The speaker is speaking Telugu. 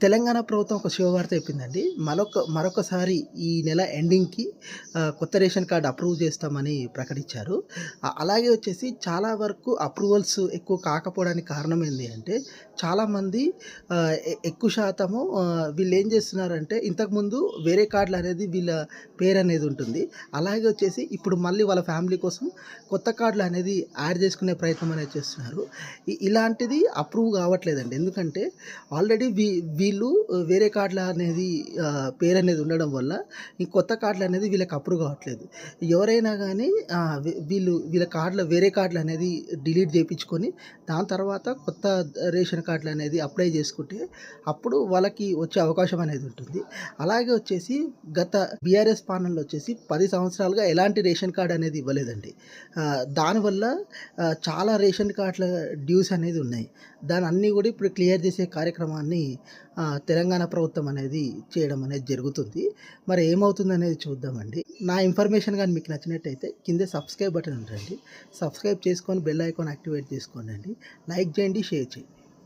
తెలంగాణ ప్రభుత్వం ఒక శుభవార్త చెప్పిందండి. మరొకసారి ఈ నెల ఎండింగ్‌కి కొత్త రేషన్ కార్డ్ అప్రూవ్ చేస్తామని ప్రకటించారు. అలాగే వచ్చేసి చాలా వరకు అప్రూవల్స్ ఎక్కువ కాకపోవడానికి కారణం ఏంది అంటే, చాలామంది ఎక్కువ శాతము వీళ్ళేం చేస్తున్నారంటే, ఇంతకుముందు వేరే కార్డులనేది వీళ్ళ పేరనేది ఉంటుంది. అలాగే వచ్చేసి ఇప్పుడు మళ్ళీ వాళ్ళ ఫ్యామిలీ కోసం కొత్త కార్డులనేది యాడ్ చేసుకునే ప్రయత్నం అనేది చేస్తున్నారు. ఇలాంటిది అప్రూవ్ కావట్లేదండి. ఎందుకంటే ఆల్రెడీ వీళ్ళు వేరే కార్డుల అనేది పేరనేది ఉండడం వల్ల ఈ కొత్త కార్డులనేది వీళ్ళకి అప్రూవ్ కావట్లేదు. ఎవరైనా గానీ వీళ్ళ వేరే కార్డులనేది డిలీట్ చేపించుకొని దాని తర్వాత కొత్త రేషన్ కార్డులనేది అప్లై చేసుకుంటే అప్పుడు వాళ్ళకి వచ్చే అవకాశం అనేది ఉంటుంది. అలాగే వచ్చేసి గత బీఆర్ఎస్ పాలనలో వచ్చేసి 10 సంవత్సరాలుగా ఎలాంటి రేషన్ కార్డ్ అనేది ఇవ్వలేదండి. దానివల్ల చాలా రేషన్ కార్డుల డ్యూస్ అనేది ఉన్నాయి. దానన్నీ గూడా ఇప్పుడు క్లియర్ చేసే కార్యక్రమాన్ని తెలంగాణ ప్రభుత్వం అనేది చేయడం అనేది జరుగుతుంది. మరి ఏమవుతుందనేది చూద్దామండి. నా ఇన్ఫర్మేషన్ గాని మీకు నచ్చినట్టయితే కింద సబ్స్క్రైబ్ బటన్ ఉంటదండి. సబ్స్క్రైబ్ చేసుకొని బెల్ ఐకాన్ యాక్టివేట్ చేసుకోండండి. లైక్ చేయండి, షేర్ చేయండి.